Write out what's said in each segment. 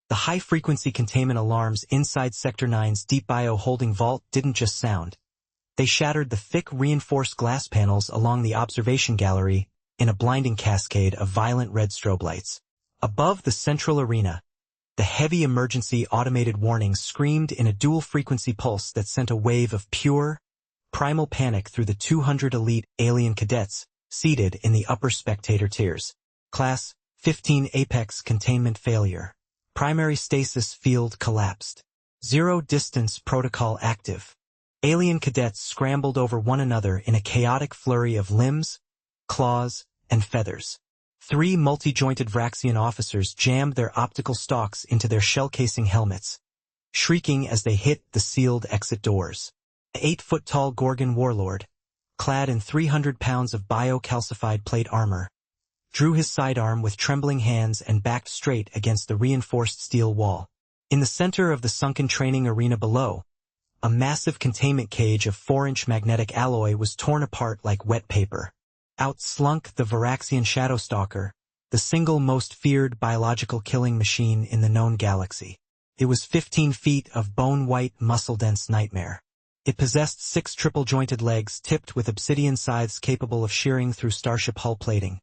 The high-frequency containment alarms inside Sector 9's deep bio-holding vault didn't just sound. They shattered the thick reinforced glass panels along the observation gallery in a blinding cascade of violent red strobe lights. Above the central arena, the heavy emergency automated warnings screamed in a dual-frequency pulse that sent a wave of pure, primal panic through the 200 elite alien cadets seated in the upper spectator tiers. Class 15 Apex containment failure. Primary stasis field collapsed. Zero distance protocol active. Alien cadets scrambled over one another in a chaotic flurry of limbs, claws, and feathers. 3 multi-jointed Vraxian officers jammed their optical stalks into their shell-casing helmets, shrieking as they hit the sealed exit doors. An 8-foot-tall Gorgon warlord, clad in 300 pounds of bio-calcified plate armor, drew his sidearm with trembling hands and backed straight against the reinforced steel wall. In the center of the sunken training arena below, a massive containment cage of 4-inch magnetic alloy was torn apart like wet paper. Out slunk the Vraxian Shadowstalker, the single most feared biological killing machine in the known galaxy. It was 15 feet of bone-white, muscle-dense nightmare. It possessed 6 triple-jointed legs tipped with obsidian scythes capable of shearing through starship hull plating,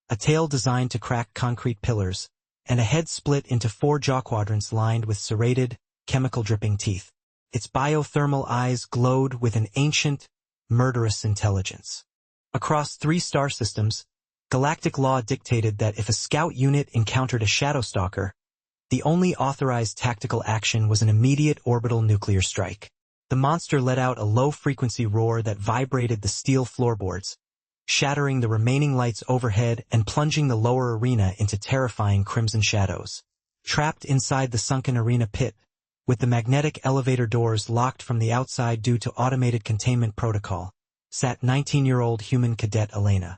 a tail designed to crack concrete pillars, and a head split into 4 jaw quadrants lined with serrated, chemical-dripping teeth. Its biothermal eyes glowed with an ancient, murderous intelligence. Across 3 star systems, galactic law dictated that if a scout unit encountered a Shadowstalker, the only authorized tactical action was an immediate orbital nuclear strike. The monster let out a low-frequency roar that vibrated the steel floorboards, shattering the remaining lights overhead and plunging the lower arena into terrifying crimson shadows. Trapped inside the sunken arena pit, with the magnetic elevator doors locked from the outside due to automated containment protocol, sat 19-year-old human cadet Elena.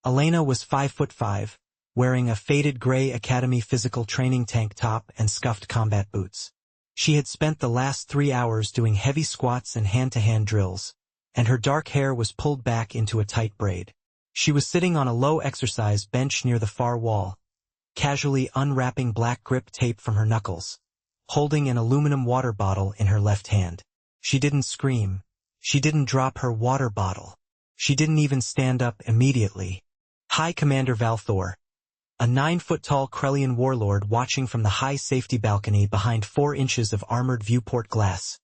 Elena was 5'5", wearing a faded gray Academy physical training tank top and scuffed combat boots. She had spent the last 3 hours doing heavy squats and hand-to-hand drills, and her dark hair was pulled back into a tight braid. She was sitting on a low exercise bench near the far wall, casually unwrapping black grip tape from her knuckles, holding an aluminum water bottle in her left hand. She didn't scream. She didn't drop her water bottle. She didn't even stand up immediately. High Commander Valthor, a 9-foot-tall Krellian warlord watching from the high safety balcony behind 4 inches of armored viewport glass,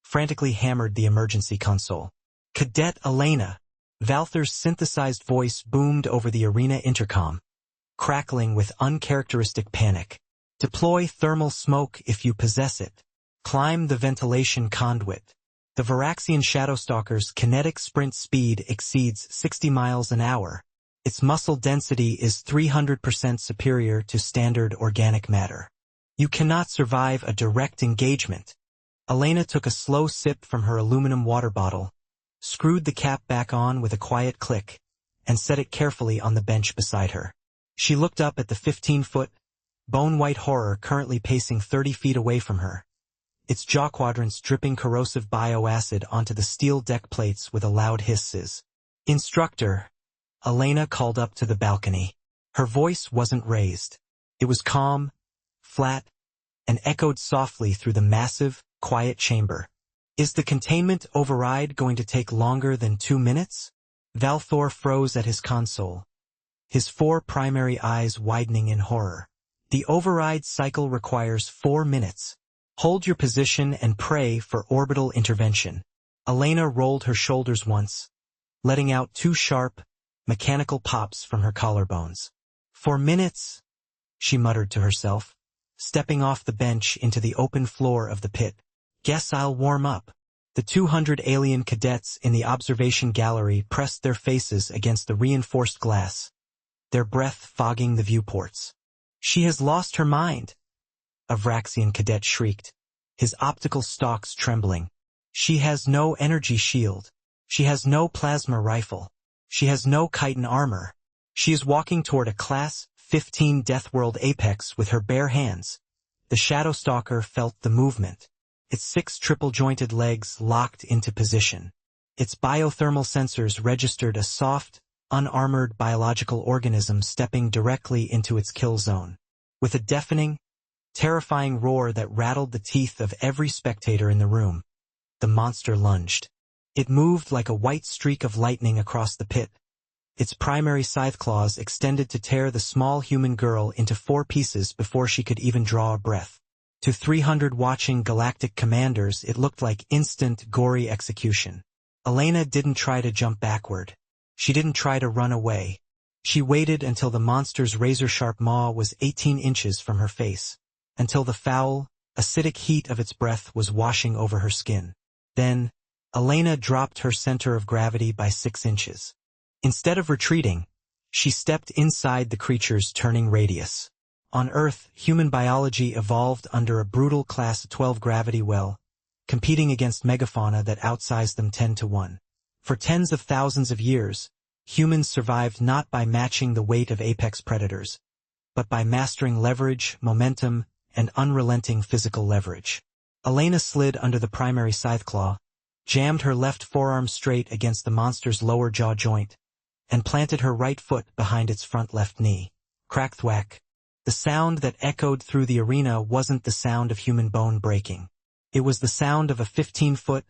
frantically hammered the emergency console. Cadet Elena! Valthor's synthesized voice boomed over the arena intercom, crackling with uncharacteristic panic. Deploy thermal smoke if you possess it. Climb the ventilation conduit. The Vraxian Shadowstalker's kinetic sprint speed exceeds 60 miles an hour. Its muscle density is 300% superior to standard organic matter. You cannot survive a direct engagement. Elena took a slow sip from her aluminum water bottle, screwed the cap back on with a quiet click, and set it carefully on the bench beside her. She looked up at the 15-foot, bone-white horror currently pacing 30 feet away from her, its jaw quadrants dripping corrosive bioacid onto the steel deck plates with a loud hiss. Instructor, Elena called up to the balcony. Her voice wasn't raised. It was calm, flat, and echoed softly through the massive, quiet chamber. Is the containment override going to take longer than 2 minutes? Valthor froze at his console, his 4 primary eyes widening in horror. The override cycle requires 4 minutes. Hold your position and pray for orbital intervention. Elena rolled her shoulders once, letting out 2 sharp, mechanical pops from her collarbones. 4 minutes, she muttered to herself, stepping off the bench into the open floor of the pit. Guess I'll warm up. The 200 alien cadets in the observation gallery pressed their faces against the reinforced glass, their breath fogging the viewports. She has lost her mind, a Vraxian cadet shrieked, his optical stalks trembling. She has no energy shield. She has no plasma rifle. She has no chitin armor. She is walking toward a Class 15 Deathworld apex with her bare hands. The Shadowstalker felt the movement. Its 6 triple-jointed legs locked into position. Its biothermal sensors registered a soft, unarmored biological organism stepping directly into its kill zone. With a deafening, terrifying roar that rattled the teeth of every spectator in the room. The monster lunged. It moved like a white streak of lightning across the pit. Its primary scythe claws extended to tear the small human girl into 4 pieces before she could even draw a breath. To 300 watching galactic commanders, it looked like instant, gory execution. Elena didn't try to jump backward. She didn't try to run away. She waited until the monster's razor-sharp maw was 18 inches from her face, until the foul, acidic heat of its breath was washing over her skin. Then, Elena dropped her center of gravity by 6 inches. Instead of retreating, she stepped inside the creature's turning radius. On Earth, human biology evolved under a brutal Class 12 gravity well, competing against megafauna that outsized them 10 to 1. For tens of thousands of years, humans survived not by matching the weight of apex predators, but by mastering leverage, momentum, and unrelenting physical leverage. Elena slid under the primary scythe claw, jammed her left forearm straight against the monster's lower jaw joint, and planted her right foot behind its front left knee. Crack-thwack. The sound that echoed through the arena wasn't the sound of human bone breaking. It was the sound of a 15-foot,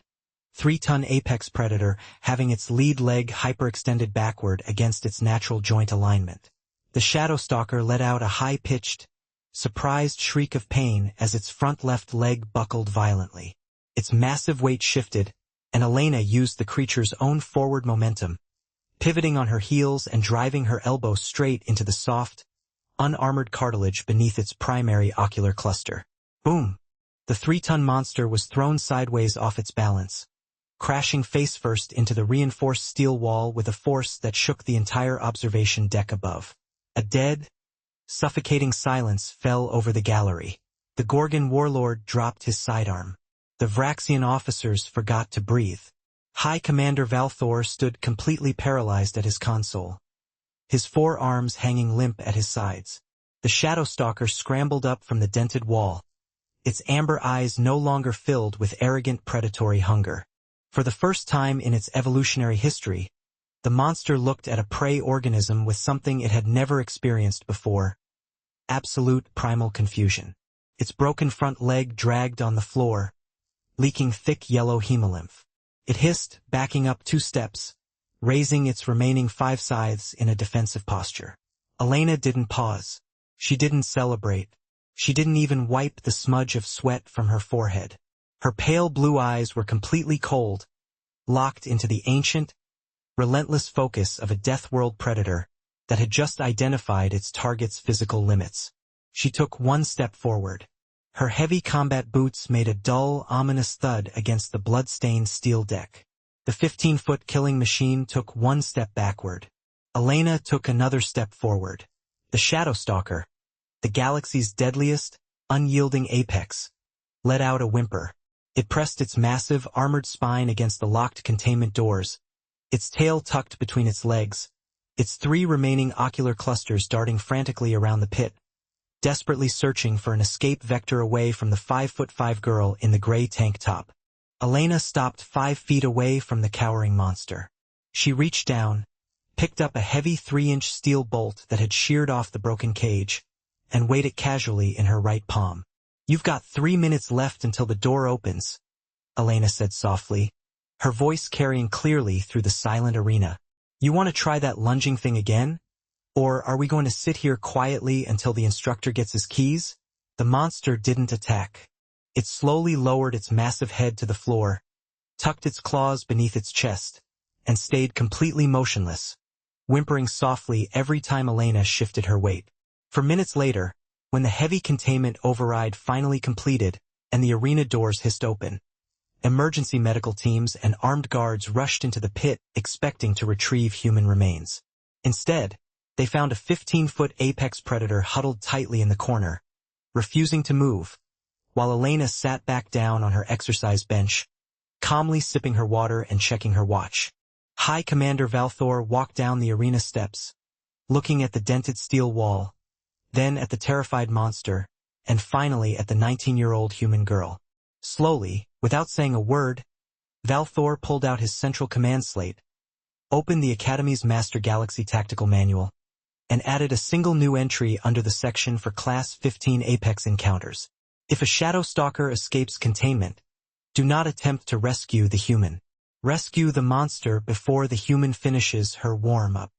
3-ton apex predator having its lead leg hyperextended backward against its natural joint alignment. The shadow stalker let out a high-pitched, surprised shriek of pain as its front left leg buckled violently. Its massive weight shifted, and Elena used the creature's own forward momentum, pivoting on her heels and driving her elbow straight into the soft, unarmored cartilage beneath its primary ocular cluster. Boom! The 3-ton monster was thrown sideways off its balance, crashing face-first into the reinforced steel wall with a force that shook the entire observation deck above. A dead, suffocating silence fell over the gallery. The Gorgon warlord dropped his sidearm. The Vraxian officers forgot to breathe. High Commander Valthor stood completely paralyzed at his console, his 4 arms hanging limp at his sides. The Shadow Stalker scrambled up from the dented wall, its amber eyes no longer filled with arrogant predatory hunger. For the first time in its evolutionary history, the monster looked at a prey organism with something it had never experienced before: absolute primal confusion. Its broken front leg dragged on the floor, leaking thick yellow hemolymph. It hissed, backing up 2 steps, raising its remaining 5 scythes in a defensive posture. Elena didn't pause. She didn't celebrate. She didn't even wipe the smudge of sweat from her forehead. Her pale blue eyes were completely cold, locked into the ancient, relentless focus of a Deathworld predator that had just identified its target's physical limits. She took 1 step forward. Her heavy combat boots made a dull, ominous thud against the blood-stained steel deck. The 15-foot killing machine took 1 step backward. Elena took another step forward. The Shadow Stalker, the galaxy's deadliest, unyielding apex, let out a whimper. It pressed its massive, armored spine against the locked containment doors, its tail tucked between its legs, its 3 remaining ocular clusters darting frantically around the pit, desperately searching for an escape vector away from the 5'5" girl in the gray tank top. Elena stopped 5 feet away from the cowering monster. She reached down, picked up a heavy 3-inch steel bolt that had sheared off the broken cage, and weighed it casually in her right palm. "You've got 3 minutes left until the door opens," Elena said softly, her voice carrying clearly through the silent arena. "You want to try that lunging thing again? Or are we going to sit here quietly until the instructor gets his keys?" The monster didn't attack. It slowly lowered its massive head to the floor, tucked its claws beneath its chest, and stayed completely motionless, whimpering softly every time Elena shifted her weight. For minutes later, when the heavy containment override finally completed and the arena doors hissed open, emergency medical teams and armed guards rushed into the pit expecting to retrieve human remains. Instead, they found a 15-foot apex predator huddled tightly in the corner, refusing to move, while Elena sat back down on her exercise bench, calmly sipping her water and checking her watch. High Commander Valthor walked down the arena steps, looking at the dented steel wall, then at the terrified monster, and finally at the 19-year-old human girl. Slowly, without saying a word, Valthor pulled out his central command slate, opened the Academy's Master Galaxy Tactical Manual, and added a single new entry under the section for Class 15 Apex encounters. If a Shadow Stalker escapes containment, do not attempt to rescue the human. Rescue the monster before the human finishes her warm-up.